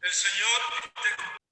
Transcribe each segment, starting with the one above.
El Señor esté con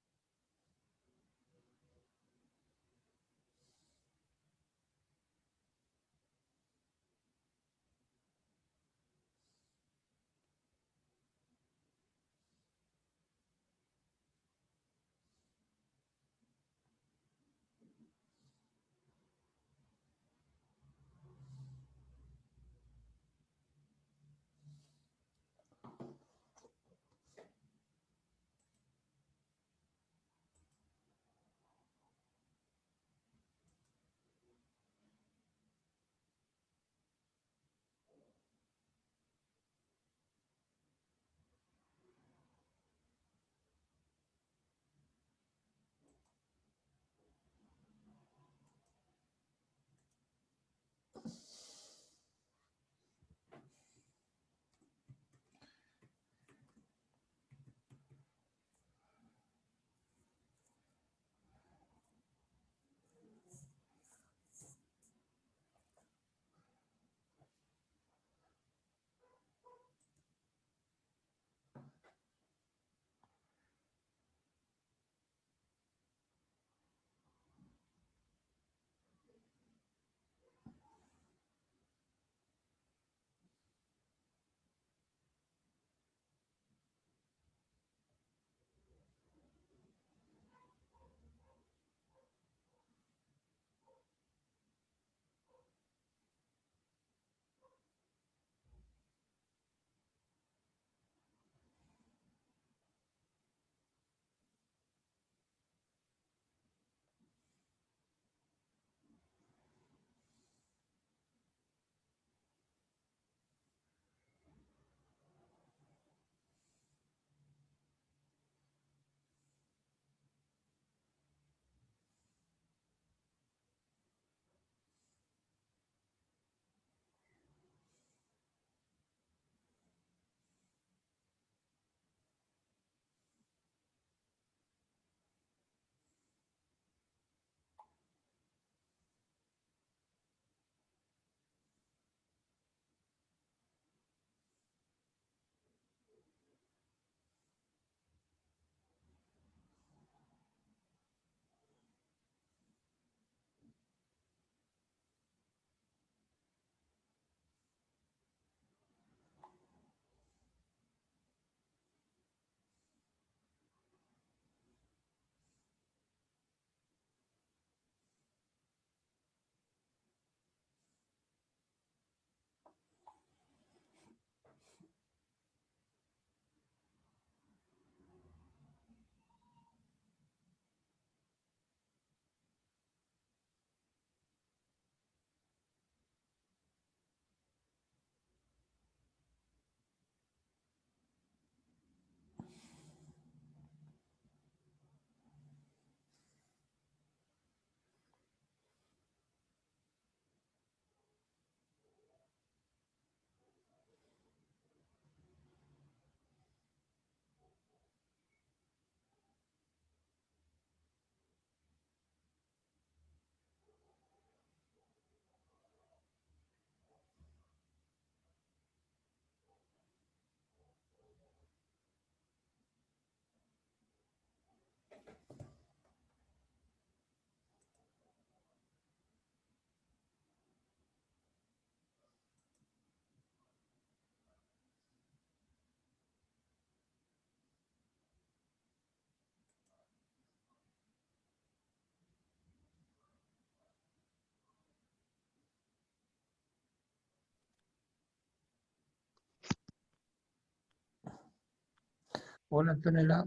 Hola, Antonella.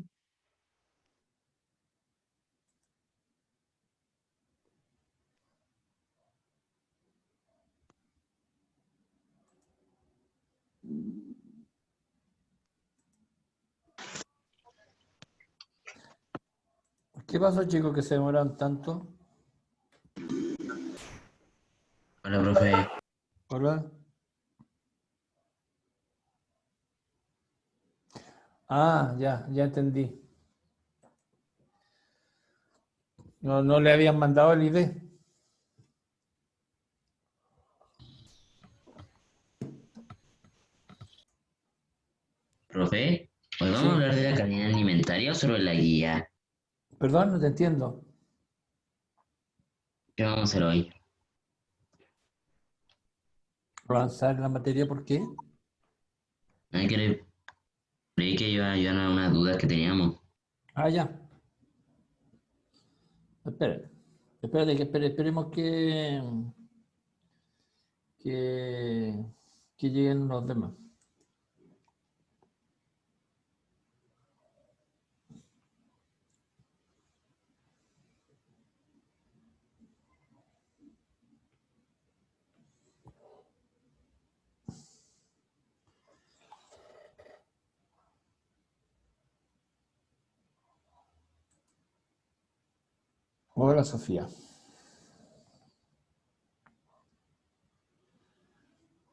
¿Qué pasó, chicos, que se demoraron tanto? Hola, profe. Hola. Ah, ya entendí. No le habían mandado el ID. Profe, Hoy vamos a Sí, hablar de la cadena alimentaria o sobre la guía. perdón, no te entiendo. ¿Qué vamos a hacer hoy? Avanzar en la materia, ¿por qué? Hay que creí que iba a ayudar a unas dudas que teníamos. Ah, ya. Espérate. Esperemos que, que lleguen los demás. Hola, Sofía.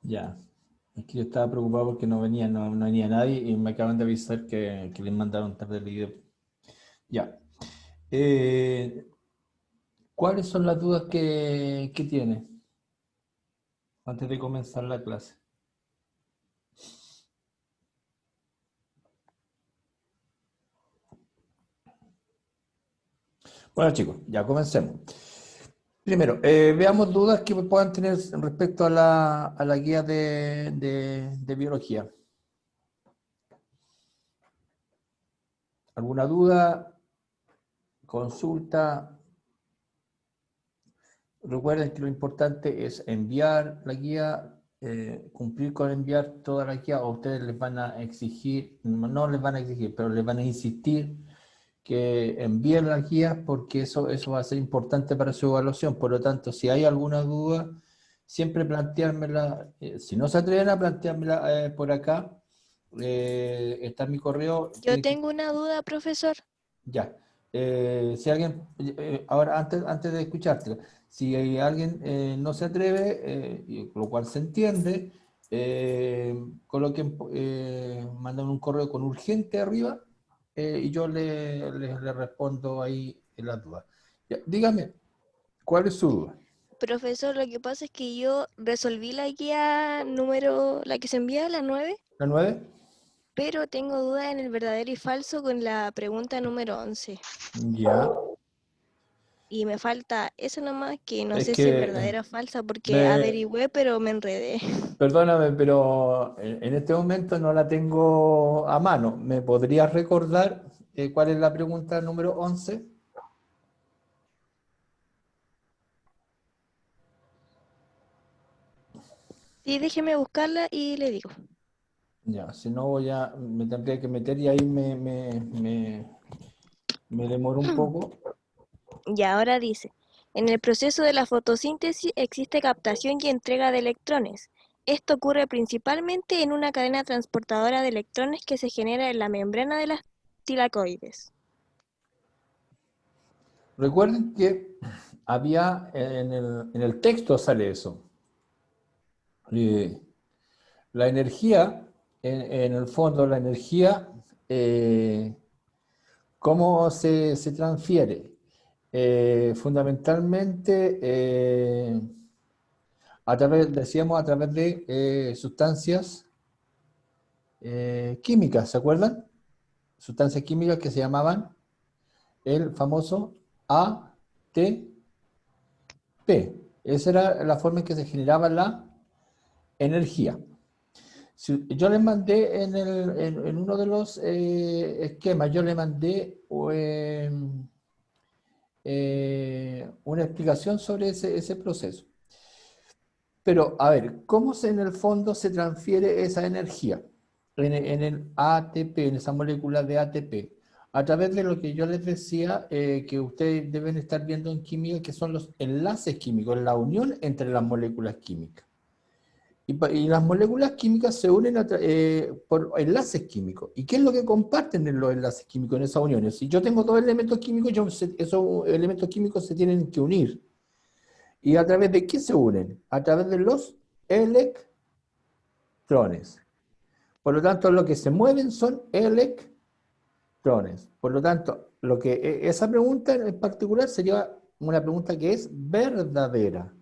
Ya. Es que yo estaba preocupado porque no venía nadie y me acaban de avisar que les mandaron tarde el video. Ya. Eh, ¿Cuáles son las dudas que tienes antes de comenzar la clase? Bueno, chicos, ya comencemos. Primero, veamos dudas que puedan tener respecto a a la guía de biología. ¿Alguna duda? Consulta. Recuerden que lo importante es enviar la guía, cumplir con enviar toda la guía, o ustedes les van a exigir, no les van a exigir, pero les van a insistir que envíen las guías porque eso va a ser importante para su evaluación. Por lo tanto, si hay alguna duda, siempre planteármela. Si no se atreven a planteármela por acá, está mi correo. Yo tengo una duda, profesor. Ya. Si alguien, ahora antes de escucharte, si hay alguien no se atreve, lo cual se entiende, coloquen, mandan un correo con urgente arriba y yo le respondo ahí en las dudas. Ya, dígame, ¿cuál es su duda? Profesor, lo que pasa es que yo resolví la guía número, la que se envía, la 9, ¿La 9? pero tengo dudas en el verdadero y falso con la pregunta número 11. Ya. Y me falta eso nomás, que no Es sé si es que verdadera o falsa, porque me, averigüé, pero me enredé. perdóname, pero en este momento no la tengo a mano. ¿Me podrías recordar cuál es la pregunta número 11? Sí, déjeme buscarla y le digo. Ya, si no me tendría que meter y ahí me demoro un poco. Y ahora dice, en el proceso de la fotosíntesis existe captación y entrega de electrones. Esto ocurre principalmente en una cadena transportadora de electrones que se genera en la membrana de las tilacoides. Recuerden que había en el texto sale eso. Eh, la energía, en el fondo, la energía, ¿cómo se transfiere? Fundamentalmente, decíamos, a través de sustancias químicas, ¿se acuerdan? Sustancias químicas que se llamaban el famoso ATP. Esa era la forma en que se generaba la energía. Yo le mandé en uno de los esquemas, yo le mandé una explicación sobre ese proceso. Pero, a ver, ¿cómo en el fondo se transfiere esa energía en el ATP, en esa molécula de ATP? A través de lo que yo les decía, que ustedes deben estar viendo en química, que son los enlaces químicos, la unión entre las moléculas químicas. Y las moléculas químicas se unen por enlaces químicos. ¿Y qué es lo que comparten en los enlaces químicos, en esas uniones? Si yo tengo dos elementos químicos, esos elementos químicos se tienen que unir. ¿Y a través de qué se unen? A través de los electrones. Por lo tanto, lo que se mueven son electrones. Por lo tanto, esa pregunta en particular sería una pregunta que es verdadera,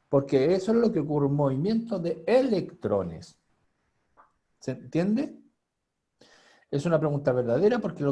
porque eso es lo que ocurre, un movimiento de electrones. ¿Se entiende? Es una pregunta verdadera porque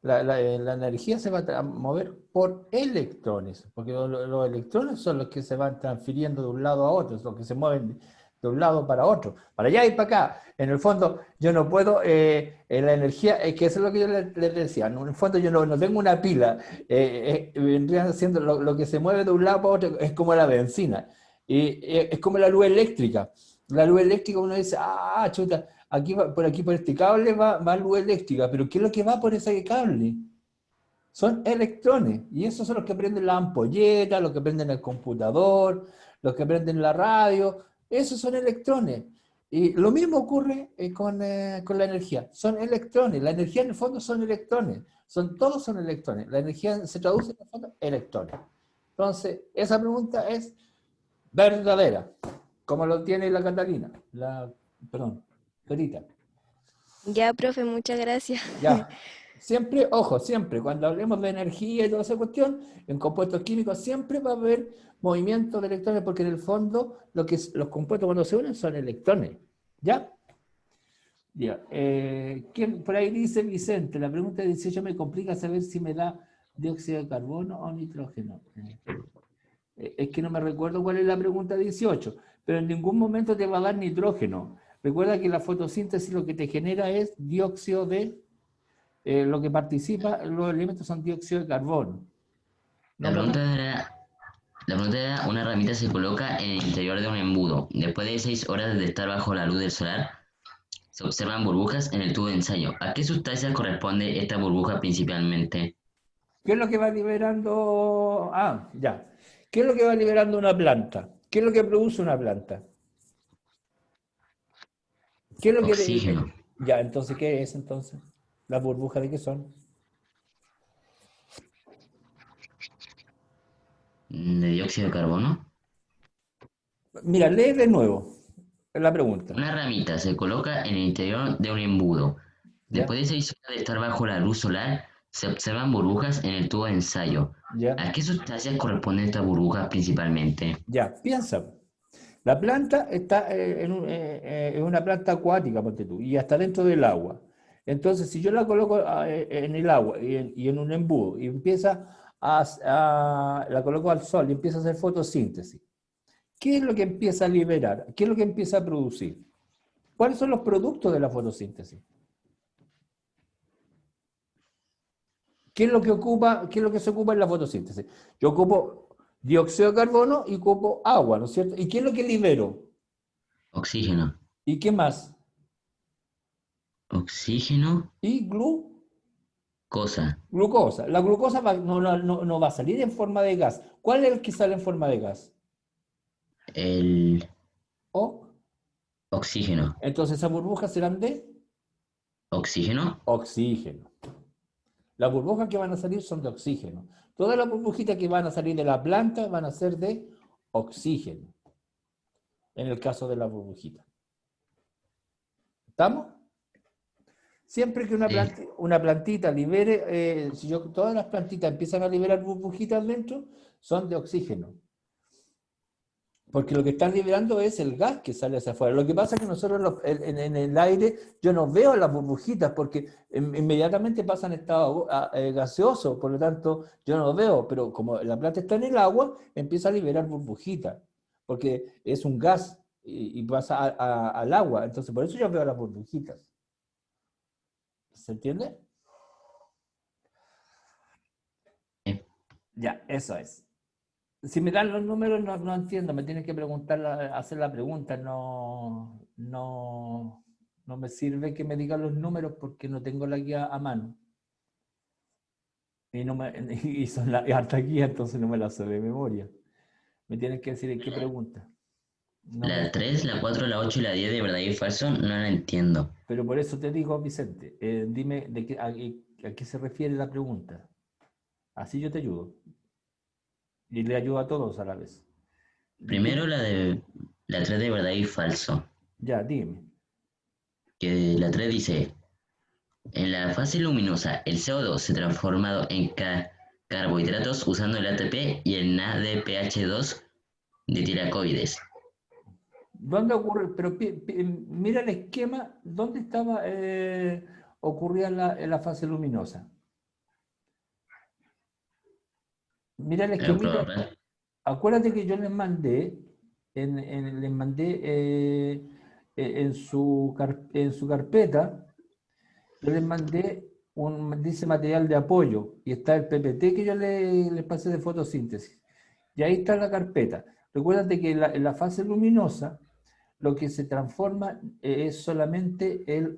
la energía se va a mover por electrones, porque los electrones son los que se van transfiriendo de un lado a otro, los que se mueven de un lado para otro, para allá y para acá. En el fondo, yo no puedo, la energía, es que eso es lo que yo les decía, en el fondo yo no tengo una pila, vendría siendo lo que se mueve de un lado para otro, es como la benzina, y es como la luz eléctrica. La luz eléctrica uno dice, chuta, aquí por aquí por este cable va luz eléctrica, pero ¿qué es lo que va por ese cable? Son electrones, y esos son los que prenden la ampolleta, los que prenden el computador, los que prenden la radio, esos son electrones. Y lo mismo ocurre con la energía, son electrones, la energía en el fondo son electrones, todos son electrones, la energía se traduce en el fondo en electrones. Entonces, esa pregunta es verdadera, como lo tiene la Catalina, perdón, Clarita. Ya, profe, muchas gracias. Ya, siempre, ojo, siempre, cuando hablemos de energía y toda esa cuestión, en compuestos químicos siempre va a haber movimiento de electrones, porque en el fondo los compuestos cuando se unen son electrones. ¿Ya? Ya. Por ahí dice Vicente, la pregunta 18 me complica saber si me da dióxido de carbono o nitrógeno. Es que no me recuerdo cuál es la pregunta 18, pero en ningún momento te va a dar nitrógeno. Recuerda que la fotosíntesis lo que te genera es dióxido de lo que participa, los elementos son dióxido de carbono. La pregunta era, una ramita se coloca en el interior de un embudo. Después de 6 horas de estar bajo la luz del solar, se observan burbujas en el tubo de ensayo. ¿A qué sustancia corresponde esta burbuja principalmente? ¿Qué es lo que va liberando? Ya. ¿Qué es lo que va liberando una planta? ¿Qué es lo que produce una planta? ¿Qué es lo que... Oxígeno. Ya, entonces, ¿qué es entonces? ¿Las burbujas de qué son? ¿De dióxido de carbono? Mira, lee de nuevo la pregunta. Una ramita se coloca en el interior de un embudo. ¿Ya? Después de 6 horas de estar bajo la luz solar, se observan burbujas en el tubo de ensayo. ¿Ya? ¿A qué sustancias corresponden estas burbujas principalmente? Ya, piensa. La planta está en una planta acuática, ponte tú, y está dentro del agua. Entonces, si yo la coloco en el agua y en un embudo y la coloco al sol y empieza a hacer fotosíntesis, ¿qué es lo que empieza a liberar? ¿Qué es lo que empieza a producir? ¿Cuáles son los productos de la fotosíntesis? ¿Qué es lo que se ocupa en la fotosíntesis? Yo ocupo dióxido de carbono y ocupo agua, ¿no es cierto? ¿Y qué es lo que libero? Oxígeno. ¿Y qué más? Oxígeno, Y cosa. glucosa. La glucosa no va a salir en forma de gas. ¿Cuál es el que sale en forma de gas? El O. oxígeno. Entonces esas burbujas serán de Oxígeno, oxígeno. Las burbujas que van a salir son de oxígeno. Todas las burbujitas que van a salir de la planta van a ser de oxígeno. En el caso de la burbujita. ¿Estamos? Siempre que una plantita libere, todas las plantitas empiezan a liberar burbujitas dentro, son de oxígeno. Porque lo que están liberando es el gas que sale hacia afuera. Lo que pasa es que nosotros en el aire, yo no veo las burbujitas porque inmediatamente pasan estado gaseoso, por lo tanto yo no veo, pero como la planta está en el agua, empieza a liberar burbujitas, porque es un gas y pasa al agua, entonces por eso yo veo las burbujitas. ¿Se entiende? Ya, eso es. Si me dan los números no entiendo, me tienes que preguntar, hacer la pregunta, no me sirve que me digan los números porque no tengo la guía a mano. Y son la harta guía, entonces no me la sé de memoria. Me tienes que decir en qué pregunta. la 3, la 4, la 8 y la 10 de verdad y falso no la entiendo. Pero por eso te digo, Vicente, dime a qué se refiere la pregunta. Así yo te ayudo. Y le ayudo a todos a la vez. Primero la 3 de verdad y falso. Ya, dime. Que la 3 dice, en la fase luminosa el CO2 se transformado en carbohidratos usando el ATP y el NADPH2 de tilacoides. ¿Dónde ocurre? Pero mira el esquema, ¿dónde estaba ocurría en la fase luminosa. Mira el Pero esquemita. probar. Acuérdate que yo les mandé, en su carpeta, yo les mandé dice material de apoyo y está el PPT que yo les pasé de fotosíntesis. Y ahí está la carpeta. Recuérdate que en la fase luminosa lo que se transforma es solamente el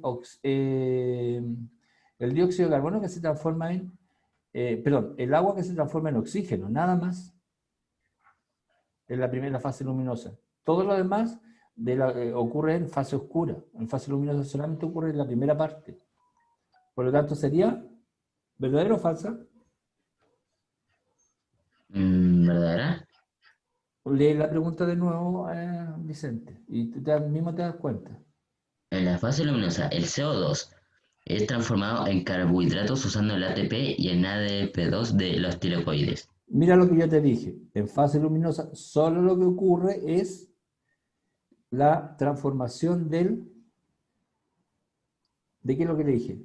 dióxido de carbono que se transforma perdón, el agua que se transforma en oxígeno, nada más en la primera fase luminosa. Todo lo demás ocurre en fase oscura. En fase luminosa solamente ocurre en la primera parte. Por lo tanto, sería verdadero o falsa. ¿Verdadera? Lee la pregunta de nuevo, Vicente, y tú mismo te das cuenta. En la fase luminosa, el CO2 es transformado en carbohidratos usando el ATP y el ADP2 de los tiroides. Mira lo que yo te dije. En fase luminosa, solo lo que ocurre es la transformación ¿de qué es lo que le dije?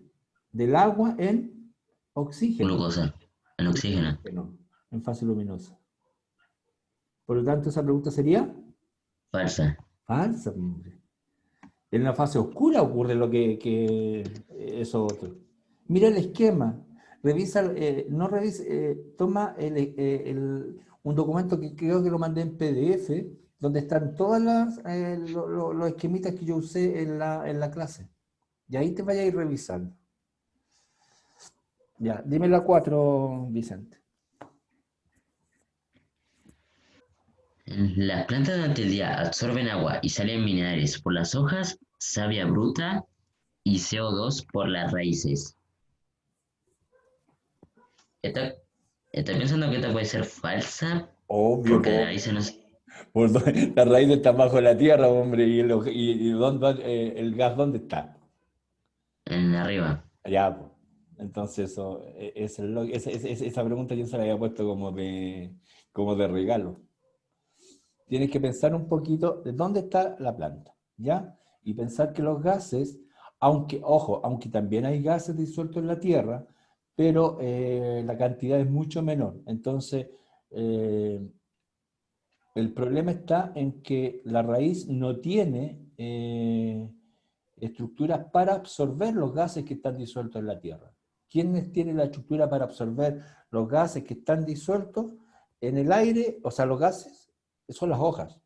Del agua en oxígeno. Glucosa, en En oxígeno. oxígeno, en fase luminosa. Por lo tanto, esa pregunta sería Falsa. falsa, hombre. En la fase oscura ocurre lo que eso otro. Mira el esquema. Revisa, no revisa, toma un documento que creo que lo mandé en PDF, donde están todas los esquemitas que yo usé en la clase. Y ahí te vaya a ir revisando. Ya, dime la 4, Vicente. Las plantas durante el día absorben agua y salen minerales por las hojas, savia bruta y CO2 por las raíces. Está, estoy pensando que esta puede ser falsa Obvio, porque las po. raíces no... La raíz está bajo la tierra, hombre, el gas, ¿dónde está? En arriba. Allá, po. Entonces, esa pregunta yo se la había puesto como de regalo. Tienes que pensar un poquito de dónde está la planta, ¿ya? Y pensar que los gases, aunque, ojo, aunque también hay gases disueltos en la tierra, pero la cantidad es mucho menor. Entonces, eh, el problema está en que la raíz no tiene estructuras para absorber los gases que están disueltos en la tierra. ¿Quiénes tienen la estructura para absorber los gases que están disueltos en el aire? O sea, los gases son las hojas.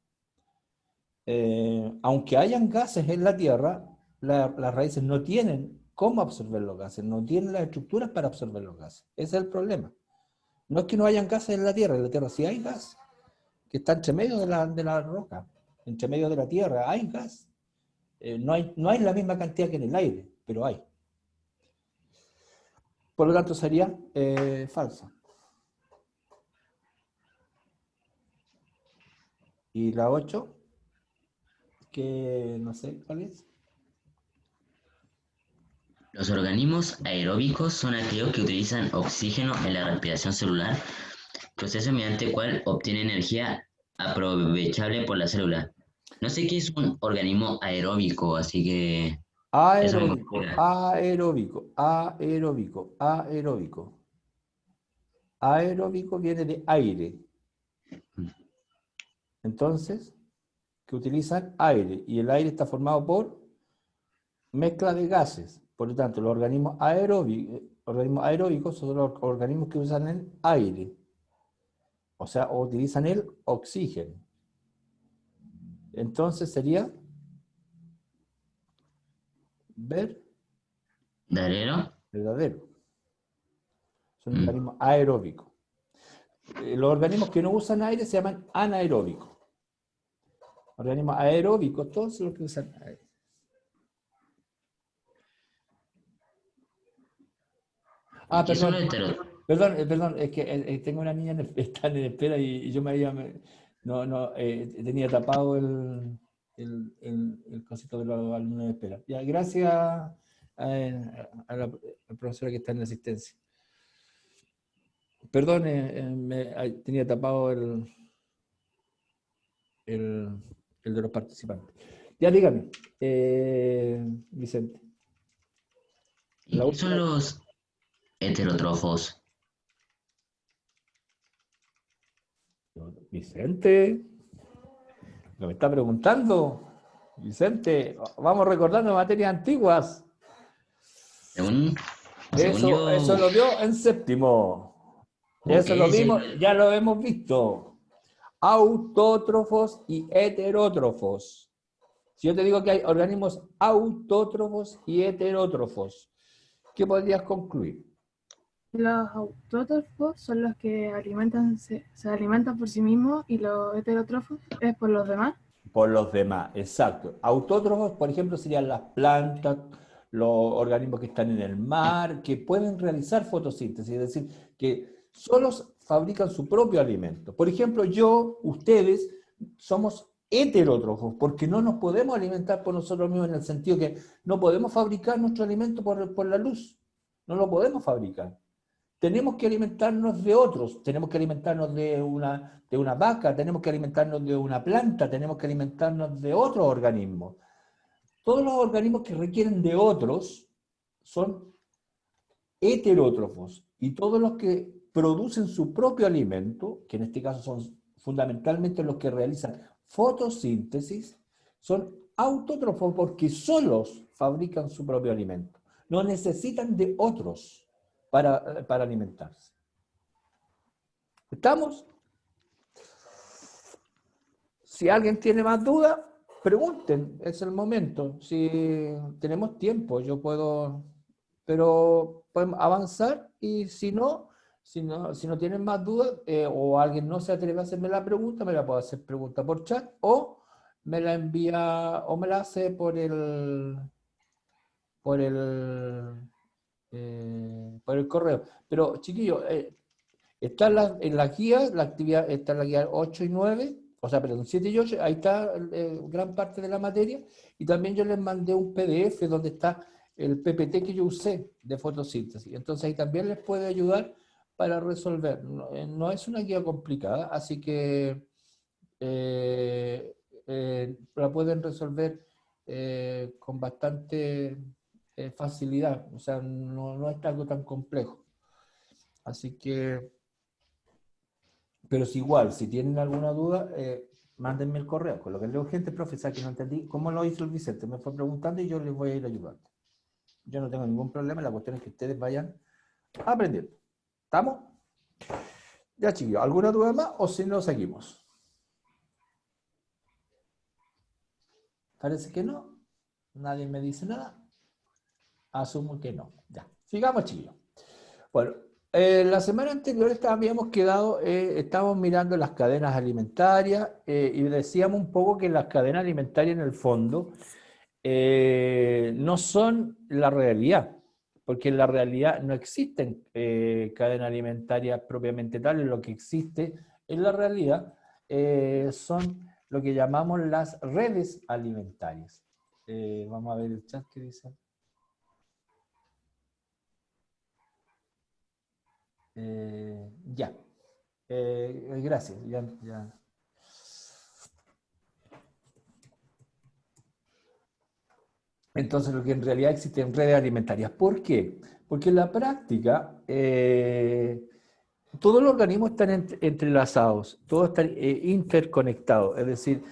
Aunque hayan gases en la tierra, las raíces no tienen cómo absorber los gases, no tienen las estructuras para absorber los gases. Ese es el problema. No es que no hayan gases en la tierra sí hay gas, que está entre medio de la roca, entre medio de la tierra, hay gas. No hay la misma cantidad que en el aire, pero hay. Por lo tanto, sería falsa. Y la 8, que no sé cuál es. Los organismos aeróbicos son aquellos que utilizan oxígeno en la respiración celular, proceso mediante el cual obtiene energía aprovechable por la célula. No sé qué es un organismo aeróbico, así que eso me Aeróbico, complica. aeróbico, aeróbico, aeróbico. Aeróbico viene de aire. Entonces, que utilizan aire. Y el aire está formado por mezcla de gases. Por lo tanto, los organismos aeróbicos son los organismos que usan el aire. O sea, utilizan el oxígeno. Entonces sería ¿Darero? verdadero. Son Mm. organismos aeróbicos. Los organismos que no usan aire se llaman anaeróbicos. Organismos aeróbicos, todos los que usan aire. ¿Y Ah, qué son los perdón, heterótrofos? perdón, es que tengo una niña está en espera y yo no, no, tenía tapado el cosito de los alumnos de espera. Ya, gracias a la profesora que está en la asistencia. Perdón, tenía tapado el, el de los participantes. Ya dígame, Vicente. ¿Y La qué son última. los heterótrofos? Vicente, ¿lo me está preguntando? Vicente, vamos recordando materias antiguas. Según, según Eso yo, lo dio en séptimo. ok, Eso lo sí, vimos, ya lo hemos visto. Autótrofos y heterótrofos. Si yo te digo que hay organismos autótrofos y heterótrofos, ¿qué podrías concluir? Los autótrofos son los que se alimentan por sí mismos y los heterótrofos es por los demás. Por los demás, exacto. Autótrofos, por ejemplo, serían las plantas, los organismos que están en el mar, que pueden realizar fotosíntesis, es decir, que solos fabrican su propio alimento. Por ejemplo, ustedes, somos heterótrofos, porque no nos podemos alimentar por nosotros mismos en el sentido que no podemos fabricar nuestro alimento por la luz, no lo podemos fabricar. Tenemos que alimentarnos de otros, tenemos que alimentarnos de una vaca, tenemos que alimentarnos de una planta, tenemos que alimentarnos de otros organismos. Todos los organismos que requieren de otros son heterótrofos y todos los que producen su propio alimento, que en este caso son fundamentalmente los que realizan fotosíntesis, son autótrofos porque solos fabrican su propio alimento. No necesitan de otros para alimentarse. ¿Estamos? Si alguien tiene más dudas, pregunten, es el momento. Si tenemos tiempo, yo puedo, pero podemos avanzar y si no tienen más dudas o alguien no se atreve a hacerme la pregunta, me la puede hacer pregunta por chat o me la envía o me la hace por el correo. Pero chiquillos, está en la guía, la actividad está en la guía 8 y 9, o sea, perdón, 7 y 8, ahí está gran parte de la materia, y también yo les mandé un PDF donde está el PPT que yo usé de fotosíntesis, entonces ahí también les puede ayudar para resolver. No es una guía complicada, así que la pueden resolver con bastante facilidad, o sea, no es algo tan complejo. Así que pero es igual, si tienen alguna duda, mándenme el correo. Con lo que leo gente, profesor, que no entendí cómo lo hizo el Vicente. Me fue preguntando y yo les voy a ir ayudando. Yo no tengo ningún problema, la cuestión es que ustedes vayan aprendiendo. ¿Estamos? Ya, chicos, ¿alguna duda más o si no, seguimos? Parece que no. Nadie me dice nada. Asumo que no. Ya, sigamos, chicos. Bueno, la semana anterior habíamos quedado, estábamos mirando las cadenas alimentarias y decíamos un poco que las cadenas alimentarias en el fondo no son la realidad, porque en la realidad no existen cadenas alimentarias propiamente tales, lo que existe en la realidad son lo que llamamos las redes alimentarias. Vamos a ver el chat que dice. Ya. Gracias. Ya. Entonces, lo que en realidad existe en redes alimentarias. ¿Por qué? Porque en la práctica, todos los organismos están entrelazados, todos están interconectados. Es decir,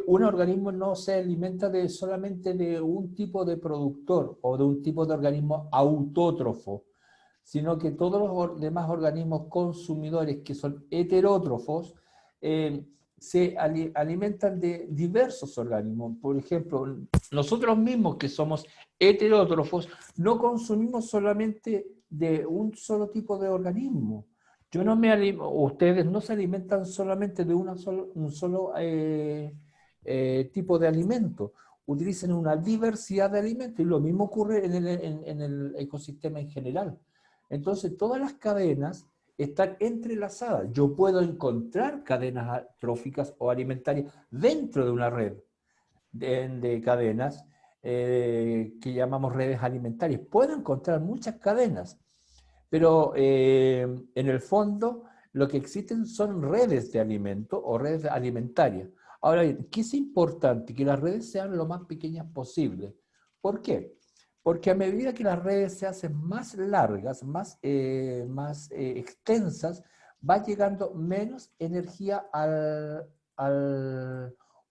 un organismo no se alimenta solamente de un tipo de productor o de un tipo de organismo autótrofo, sino que todos los demás organismos consumidores que son heterótrofos se alimentan de diversos organismos. Por ejemplo, nosotros mismos que somos heterótrofos no consumimos solamente de un solo tipo de organismo. Yo no ustedes no se alimentan solamente de un solo tipo de alimento, utilizan una diversidad de alimentos y lo mismo ocurre en el ecosistema en general. Entonces, todas las cadenas están entrelazadas. Yo puedo encontrar cadenas tróficas o alimentarias dentro de una red de cadenas que llamamos redes alimentarias. Puedo encontrar muchas cadenas, pero en el fondo lo que existen son redes de alimento o redes alimentarias. Ahora bien, ¿qué es importante? Que las redes sean lo más pequeñas posible. ¿Por qué? Porque a medida que las redes se hacen más largas, más extensas, va llegando menos energía al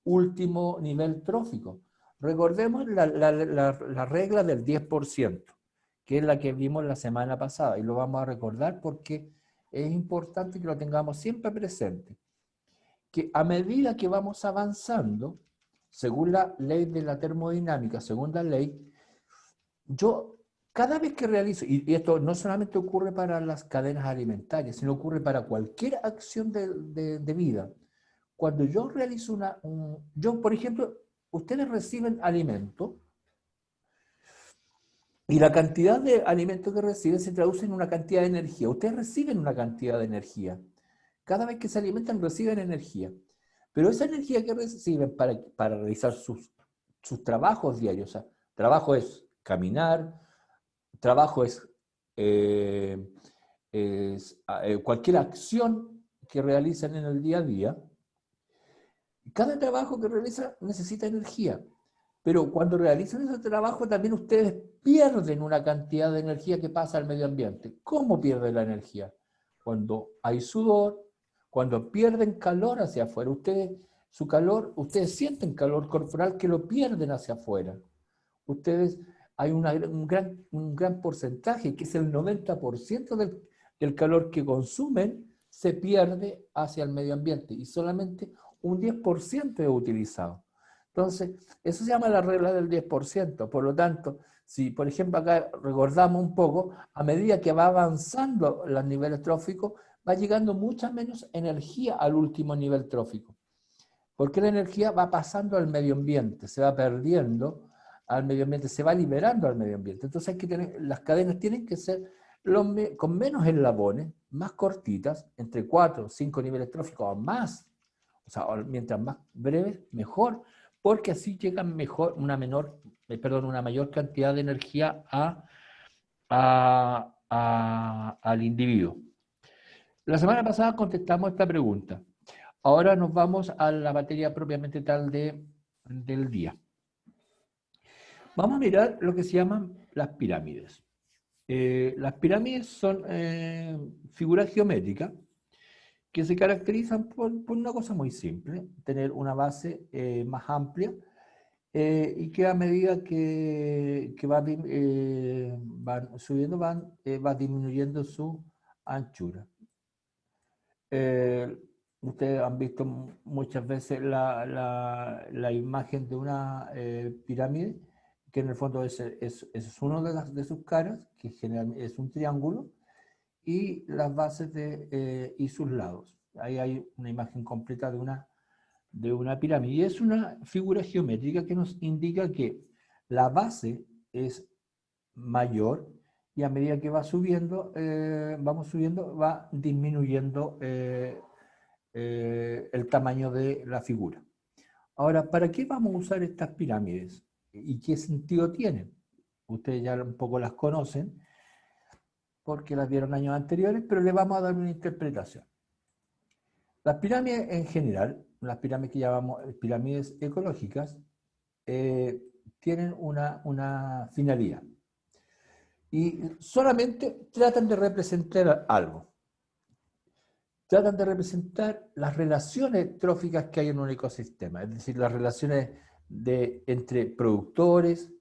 último nivel trófico. Recordemos la regla del 10%, que es la que vimos la semana pasada, y lo vamos a recordar porque es importante que lo tengamos siempre presente. Que a medida que vamos avanzando, según la ley de la termodinámica, segunda ley, yo cada vez que realizo, y esto no solamente ocurre para las cadenas alimentarias, sino ocurre para cualquier acción de vida. Cuando yo realizo yo, por ejemplo, ustedes reciben alimento y la cantidad de alimento que reciben se traduce en una cantidad de energía. Ustedes reciben una cantidad de energía. Cada vez que se alimentan reciben energía. Pero esa energía que reciben para realizar sus trabajos diarios, o sea, trabajo es caminar, trabajo es cualquier acción que realicen en el día a día. Cada trabajo que realizan necesita energía, pero cuando realizan ese trabajo también ustedes pierden una cantidad de energía que pasa al medio ambiente. ¿Cómo pierden la energía? Cuando hay sudor, cuando pierden calor hacia afuera. Ustedes sienten calor corporal que lo pierden hacia afuera. Hay un gran porcentaje, que es el 90% del calor que consumen, se pierde hacia el medio ambiente y solamente un 10% es utilizado. Entonces, eso se llama la regla del 10%. Por lo tanto, si por ejemplo acá recordamos un poco, a medida que va avanzando los niveles tróficos, va llegando mucha menos energía al último nivel trófico. Porque la energía va pasando al medio ambiente, se va perdiendo al medio ambiente, se va liberando al medio ambiente. Entonces las cadenas tienen que ser con menos eslabones, más cortitas, entre 4 o 5 niveles tróficos o más. O sea, mientras más breves, mejor, porque así llegan mejor una mayor cantidad de energía al individuo. La semana pasada contestamos esta pregunta. Ahora nos vamos a la materia propiamente tal del día. Vamos a mirar lo que se llaman las pirámides. Las pirámides son figuras geométricas que se caracterizan por una cosa muy simple, tener una base más amplia y que a medida que van subiendo va disminuyendo su anchura. Ustedes han visto muchas veces la imagen de una pirámide, que en el fondo es uno de sus caras, que generalmente es un triángulo, y las bases y sus lados. Ahí hay una imagen completa de una pirámide. Y es una figura geométrica que nos indica que la base es mayor y a medida que vamos subiendo, va disminuyendo el tamaño de la figura. Ahora, ¿para qué vamos a usar estas pirámides? ¿Y qué sentido tienen? Ustedes ya un poco las conocen, porque las vieron años anteriores, pero le vamos a dar una interpretación. Las pirámides en general, las pirámides que llamamos pirámides ecológicas, tienen una finalidad. Y solamente tratan de representar algo. Tratan de representar las relaciones tróficas que hay en un ecosistema, es decir, las relaciones entre productores,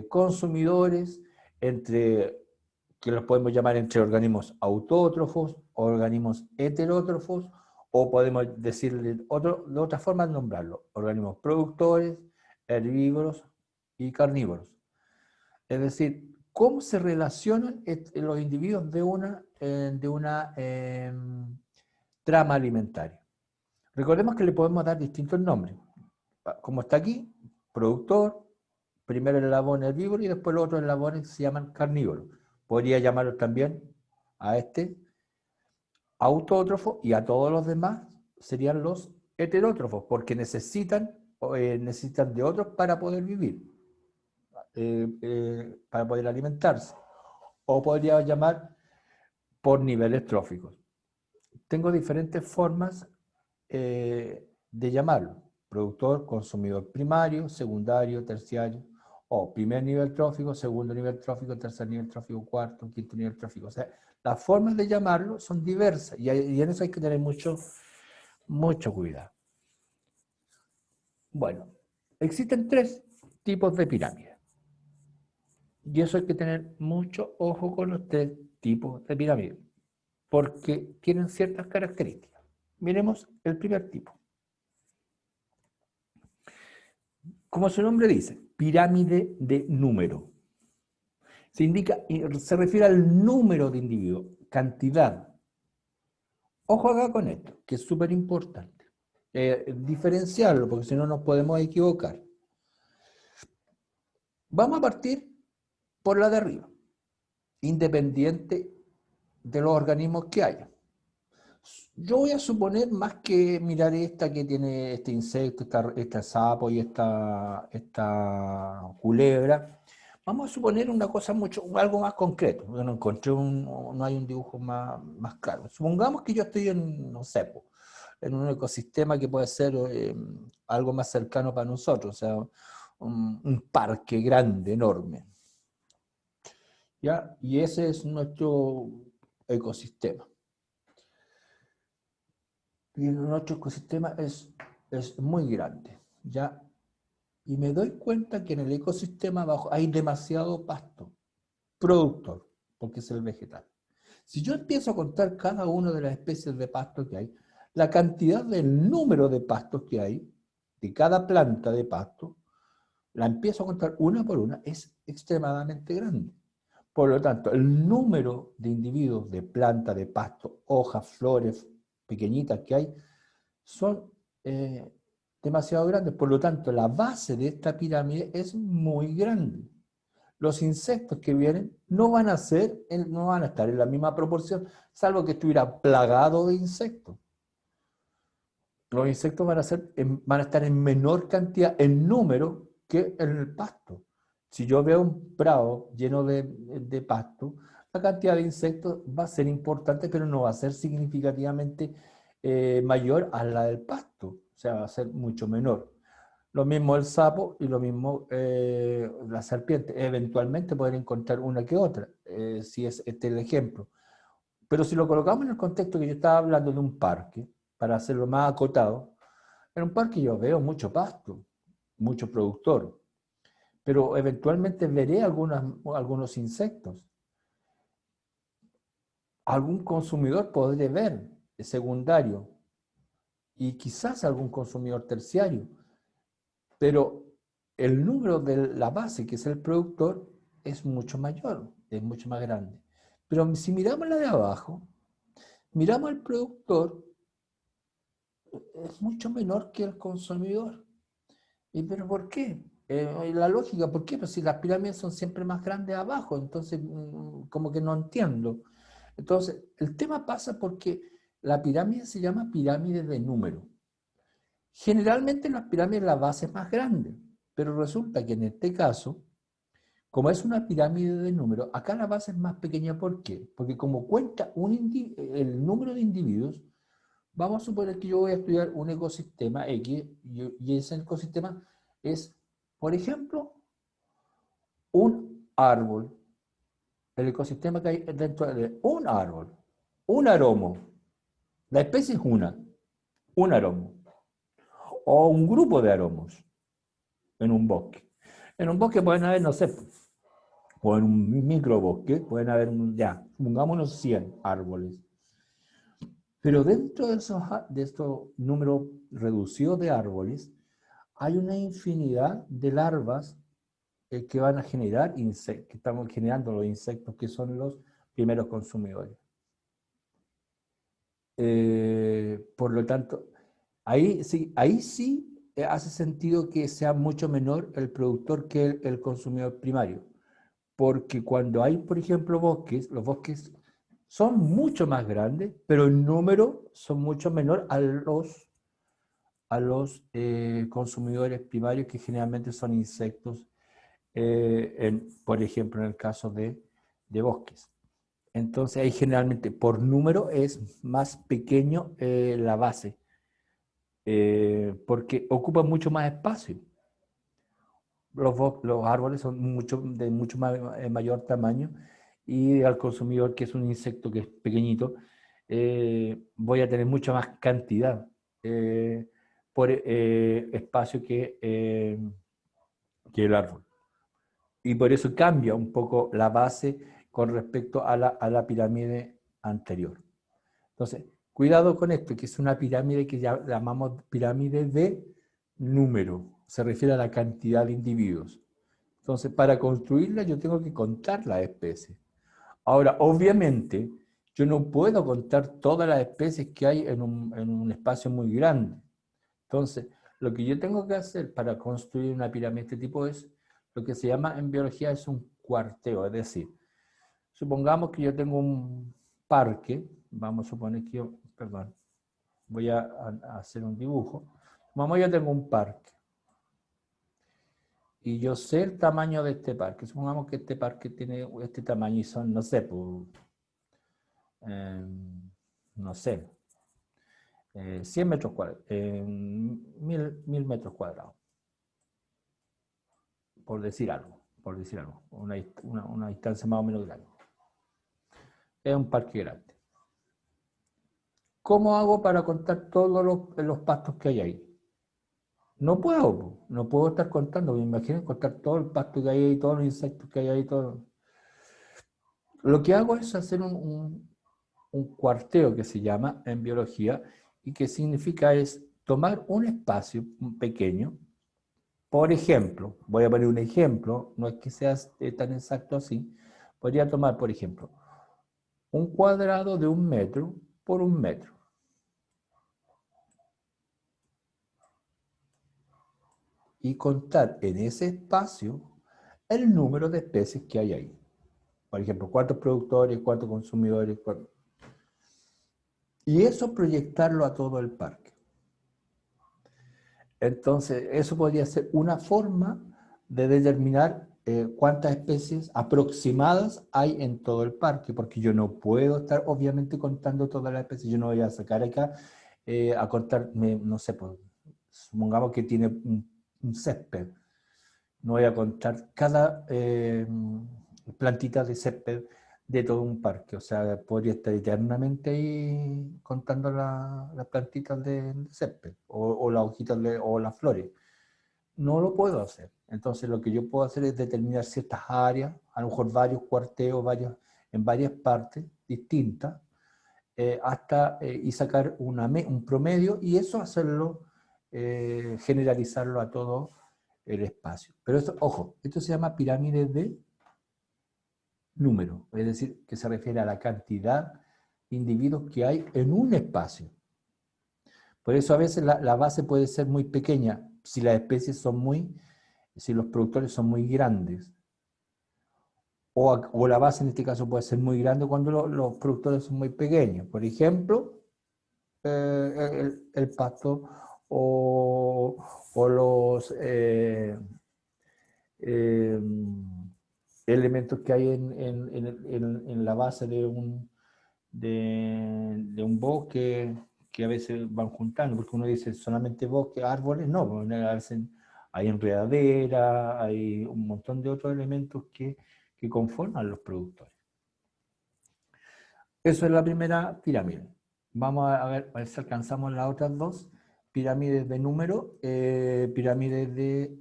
consumidores, que los podemos llamar entre organismos autótrofos, organismos heterótrofos, o podemos decirle de otra forma de nombrarlo, organismos productores, herbívoros y carnívoros. Es decir, cómo se relacionan los individuos de una trama alimentaria. Recordemos que le podemos dar distintos nombres. Como está aquí, productor, primero el eslabón herbívoro y después los otros eslabones se llaman carnívoros. Podría llamarlos también a este autótrofo, y a todos los demás serían los heterótrofos, porque necesitan de otros para poder vivir, para poder alimentarse. O podría llamar por niveles tróficos. Tengo diferentes formas de llamarlo: productor, consumidor primario, secundario, terciario O primer nivel trófico, segundo nivel trófico, tercer nivel trófico, cuarto, quinto nivel trófico. O sea, las formas de llamarlo son diversas y en eso hay que tener mucho cuidado. Bueno, existen 3 tipos de pirámides. Y eso hay que tener mucho ojo con los 3 tipos de pirámides, porque tienen ciertas características. Miremos el primer tipo. Como su nombre dice, pirámide de número. Se refiere al número de individuos, cantidad. Ojo acá con esto, que es súper importante. Diferenciarlo, porque si no nos podemos equivocar. Vamos a partir por la de arriba, independiente de los organismos que haya. Yo voy a suponer, más que mirar esta que tiene este insecto, este sapo y esta culebra, vamos a suponer una cosa algo más concreto. Yo no encontré no hay un dibujo más claro. Supongamos que yo estoy en, no sé, en un ecosistema que puede ser algo más cercano para nosotros, o sea, un parque grande, enorme. ¿Ya? Y ese es nuestro ecosistema. Y nuestro ecosistema es muy grande, ¿ya? Y me doy cuenta que en el ecosistema abajo hay demasiado pasto, productor, porque es el vegetal. Si yo empiezo a contar cada una de las especies de pasto que hay, la cantidad del número de pastos que hay, de cada planta de pasto, la empiezo a contar una por una, es extremadamente grande. Por lo tanto, el número de individuos de planta, de pasto, hojas, flores pequeñitas que hay, son demasiado grandes. Por lo tanto, la base de esta pirámide es muy grande. Los insectos que vienen no van a estar en la misma proporción, salvo que estuviera plagado de insectos. Los insectos van a estar en menor cantidad, en número, que en el pasto. Si yo veo un prado lleno de pasto, la cantidad de insectos va a ser importante, pero no va a ser significativamente mayor a la del pasto. O sea, va a ser mucho menor. Lo mismo el sapo y lo mismo la serpiente. Eventualmente pueden encontrar una que otra, si es este el ejemplo. Pero si lo colocamos en el contexto que yo estaba hablando de un parque, para hacerlo más acotado, en un parque yo veo mucho pasto, mucho productor, pero eventualmente veré algunos insectos. Algún consumidor podré ver secundario y quizás algún consumidor terciario, pero el número de la base, que es el productor, es mucho mayor, es mucho más grande. Pero si miramos la de abajo, miramos al productor, es mucho menor que el consumidor. ¿Y pero por qué? La lógica, ¿por qué? Pues si las pirámides son siempre más grandes abajo, entonces como que no entiendo. Entonces, el tema pasa porque la pirámide se llama pirámide de número. Generalmente en las pirámides la base es más grande, pero resulta que en este caso, como es una pirámide de número, acá la base es más pequeña. ¿Por qué? Porque como cuenta el número de individuos, vamos a suponer que yo voy a estudiar un ecosistema X y ese ecosistema es, por ejemplo, un árbol. El ecosistema que hay dentro de un árbol, un aromo. La especie es un aromo. O un grupo de aromos en un bosque. En un bosque pueden haber, no sé, o en un microbosque pueden haber, ya, pongámonos 100 árboles. Pero dentro de estos números reducidos de árboles, hay una infinidad de larvas que van a generar insectos, que estamos generando los insectos que son los primeros consumidores. Por lo tanto, ahí sí hace sentido que sea mucho menor el productor que el consumidor primario. Porque cuando hay, por ejemplo, bosques, los bosques son mucho más grandes, pero en número son mucho menor a los consumidores primarios, que generalmente son insectos, por ejemplo, en el caso de bosques. Entonces ahí generalmente por número es más pequeño la base, porque ocupa mucho más espacio. los árboles son de mucho mayor tamaño y al consumidor, que es un insecto que es pequeñito, voy a tener mucha más cantidad por espacio que el árbol. Y por eso cambia un poco la base con respecto a la pirámide anterior. Entonces, cuidado con esto, que es una pirámide que ya llamamos pirámide de número. Se refiere a la cantidad de individuos. Entonces, para construirla yo tengo que contar las especies. Ahora, obviamente, yo no puedo contar todas las especies que hay en un espacio muy grande. Entonces, lo que yo tengo que hacer para construir una pirámide de este tipo es lo que se llama en biología es un cuarteo. Es decir, supongamos que yo tengo un parque, vamos a suponer que yo, perdón, voy a hacer un dibujo. Supongamos que yo tengo un parque y yo sé el tamaño de este parque. Supongamos que este parque tiene este tamaño y son, no sé, pues, no sé, 100 metros cuadrados, 1000 metros cuadrados, por decir algo, una distancia más o menos grande. Es un parque grande. ¿Cómo hago para contar todos los pastos que hay ahí? No puedo estar contando, me imagino contar todo el pasto que hay ahí, todos los insectos que hay ahí, todo. Lo que hago es hacer un cuarteo que se llama en biología y que significa es tomar un espacio pequeño. Por ejemplo, voy a poner un ejemplo, no es que sea tan exacto así, podría tomar, por ejemplo, un cuadrado de 1 metro por 1 metro. Y contar en ese espacio el número de especies que hay ahí. Por ejemplo, cuántos productores, cuántos consumidores. Y eso proyectarlo a todo el parque. Entonces, eso podría ser una forma de determinar cuántas especies aproximadas hay en todo el parque, porque yo no puedo estar obviamente contando todas las especies. Yo no voy a sacar acá a contar, no sé, pues, supongamos que tiene un césped. No voy a contar cada plantita de césped de todo un parque. O sea, podría estar eternamente ahí contando las plantitas de césped o las hojitas o las flores. No lo puedo hacer. Entonces, lo que yo puedo hacer es determinar ciertas áreas, a lo mejor varios cuarteos, en varias partes distintas, y sacar un promedio y eso hacerlo, generalizarlo a todo el espacio. Pero esto, ojo, esto se llama pirámide de número, es decir, que se refiere a la cantidad de individuos que hay en un espacio. Por eso a veces la base puede ser muy pequeña si las especies si los productores son muy grandes. O la base en este caso puede ser muy grande cuando los productores son muy pequeños. Por ejemplo, el pasto o los elementos que hay en la base de un bosque que a veces van juntando, porque uno dice solamente bosque, árboles, no, a veces hay enredadera, hay un montón de otros elementos que conforman los productores. Eso es la primera pirámide. Vamos a ver si alcanzamos las otras dos. Pirámides de número, pirámides de...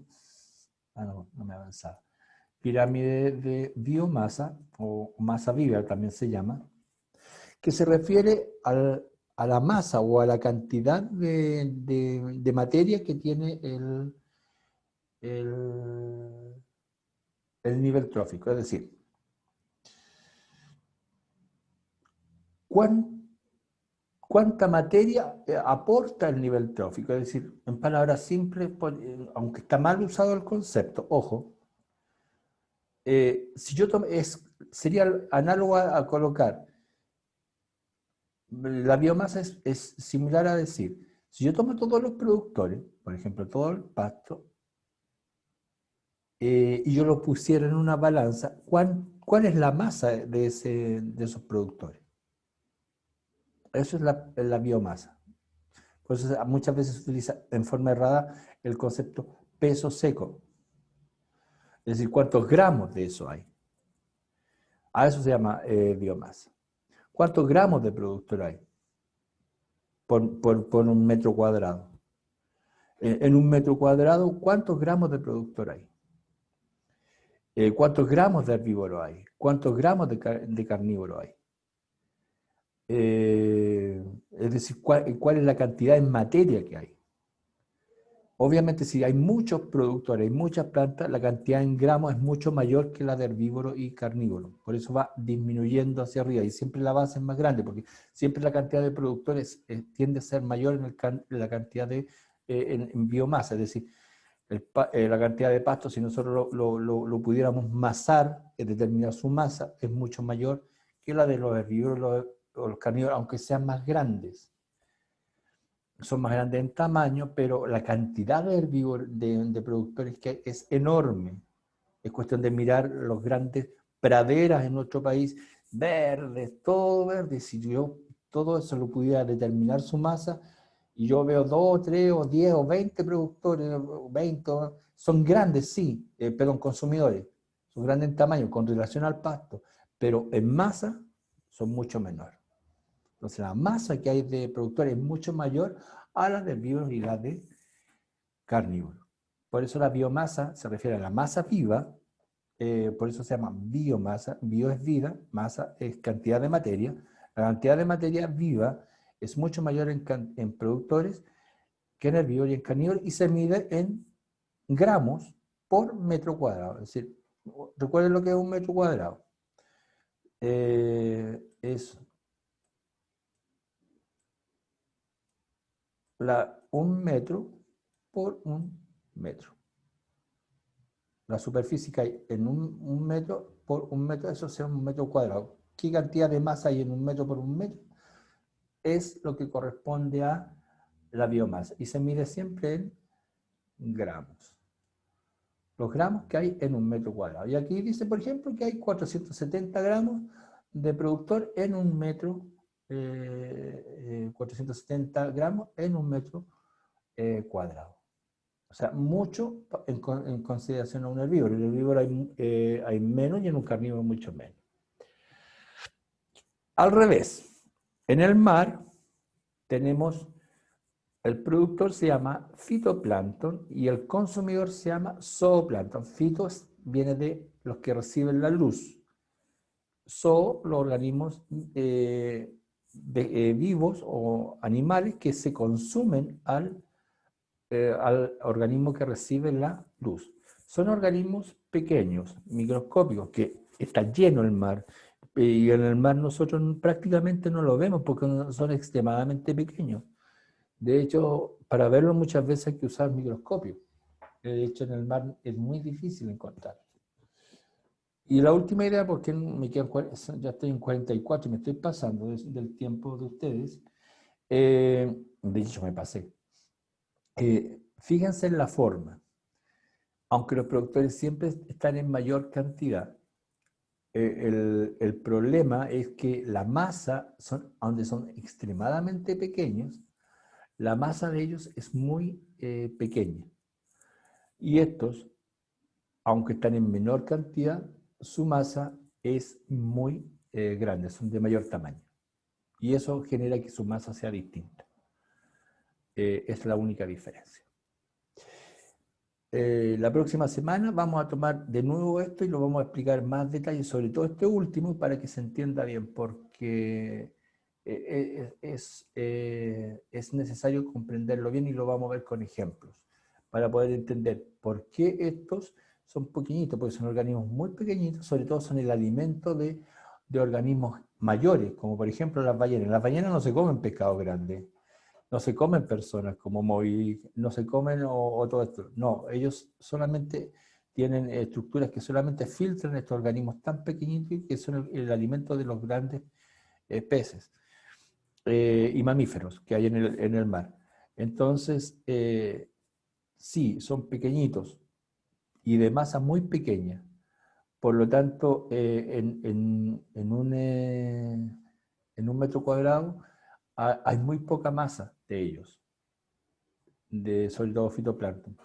Ah, no me avanzaba. Pirámide de biomasa, o masa viva también se llama, que se refiere a la masa o a la cantidad de materia que tiene el nivel trófico. Es decir, cuánta materia aporta el nivel trófico. Es decir, en palabras simples, aunque está mal usado el concepto, ojo, si yo sería análogo a colocar, la biomasa es similar a decir, si yo tomo todos los productores, por ejemplo, todo el pasto, y yo lo pusiera en una balanza, ¿cuál es la masa de esos productores? Eso es la biomasa. Por eso muchas veces se utiliza en forma errada el concepto peso seco. Es decir, cuántos gramos de eso hay. A eso se llama biomasa. ¿Cuántos gramos de productor hay por un metro cuadrado? En un metro cuadrado, ¿cuántos gramos de productor hay? ¿Cuántos gramos de herbívoro hay? ¿Cuántos gramos de carnívoro hay? Es decir, ¿cuál es la cantidad en materia que hay? Obviamente, si hay muchos productores, hay muchas plantas, la cantidad en gramos es mucho mayor que la de herbívoro y carnívoro. Por eso va disminuyendo hacia arriba y siempre la base es más grande, porque siempre la cantidad de productores tiende a ser mayor en la cantidad de en biomasa. Es decir, la cantidad de pasto, si nosotros lo pudiéramos masar, determinar su masa, es mucho mayor que la de los herbívoros o los carnívoros, aunque sean más grandes. Son más grandes en tamaño, pero la cantidad de herbívoros, de productores que hay es enorme. Es cuestión de mirar los grandes praderas en nuestro país, verdes, todo verde. Si yo todo eso lo pudiera determinar su masa, y yo veo 2, 3, o 10, o 20 productores, 20, son grandes, sí, perdón, consumidores, son grandes en tamaño con relación al pasto, pero en masa son mucho menores. Entonces la masa que hay de productores es mucho mayor a la de herbívoros y la de carnívoros. Por eso la biomasa se refiere a la masa viva, por eso se llama biomasa. Bio es vida, masa es cantidad de materia. La cantidad de materia viva es mucho mayor en productores que en herbívoros y en carnívoros y se mide en gramos por metro cuadrado. Es decir, recuerden lo que es un metro cuadrado. Es un metro por un metro. La superficie que hay en un metro por un metro, eso sea un metro cuadrado. ¿Qué cantidad de masa hay en un metro por un metro? Es lo que corresponde a la biomasa y se mide siempre en gramos. Los gramos que hay en un metro cuadrado. Y aquí dice, por ejemplo, que hay 470 gramos de productor en un metro, 470 gramos en un metro cuadrado. O sea, mucho en consideración a un herbívoro. En el herbívoro hay menos y en un carnívoro mucho menos. Al revés, en el mar tenemos, el productor se llama fitoplancton y el consumidor se llama zooplancton. Fitos viene de los que reciben la luz. Zoo, los organismos vivos o animales que se consumen al organismo que recibe la luz. Son organismos pequeños, microscópicos, que está lleno el mar. Y en el mar nosotros prácticamente no lo vemos porque son extremadamente pequeños. De hecho, para verlo muchas veces hay que usar microscopio. De hecho, en el mar es muy difícil encontrar. Y la última idea, porque ya estoy en 44 y me estoy pasando del tiempo de ustedes. De hecho, me pasé. Fíjense en la forma. Aunque los productores siempre están en mayor cantidad, el problema es que la masa, donde son extremadamente pequeños, la masa de ellos es muy pequeña. Y estos, aunque están en menor cantidad, su masa es muy grande, son de mayor tamaño. Y eso genera que su masa sea distinta. Es la única diferencia. La próxima semana vamos a tomar de nuevo esto y lo vamos a explicar más detalles, sobre todo este último, para que se entienda bien, porque es necesario comprenderlo bien y lo vamos a ver con ejemplos, para poder entender por qué estos son pequeñitos, porque son organismos muy pequeñitos, sobre todo son el alimento de organismos mayores, como por ejemplo las ballenas. Las ballenas no se comen pescado grande. No se comen personas como Moby, no se comen o todo esto. No, ellos solamente tienen estructuras que solamente filtran estos organismos tan pequeñitos que son el alimento de los grandes peces y mamíferos que hay en el mar. Entonces, sí, son pequeñitos y de masa muy pequeña. Por lo tanto, en un metro cuadrado hay muy poca masa de ellos, sobre todo fitoplancton.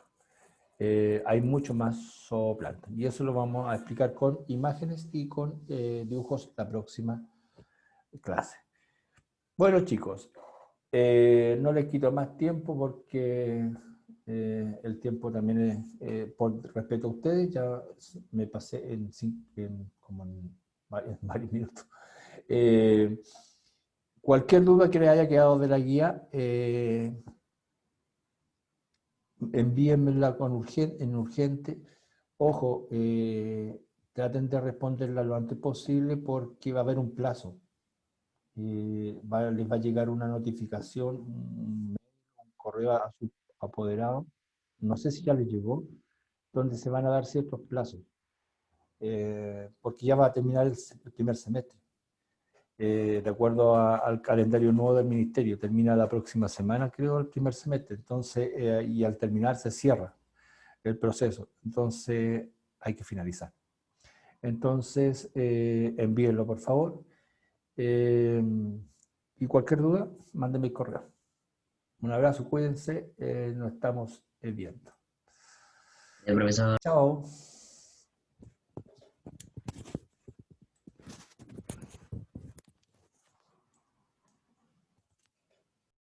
hay mucho más zooplancton. Y eso lo vamos a explicar con imágenes y con dibujos la próxima clase. Bueno, chicos, no les quito más tiempo porque el tiempo también es, por respeto a ustedes, ya me pasé como en varios minutos. Cualquier duda que les haya quedado de la guía, envíenmela en urgente. Ojo, traten de responderla lo antes posible porque va a haber un plazo. Les va a llegar una notificación, un correo a su apoderado, no sé si ya les llegó, donde se van a dar ciertos plazos, porque ya va a terminar el primer semestre. De acuerdo al calendario nuevo del ministerio, termina la próxima semana, creo, el primer semestre, entonces, y al terminar se cierra el proceso, entonces hay que finalizar. Entonces, envíenlo por favor, y cualquier duda, mándenme el correo. Un abrazo, cuídense, nos estamos viendo. Profesor. Chao.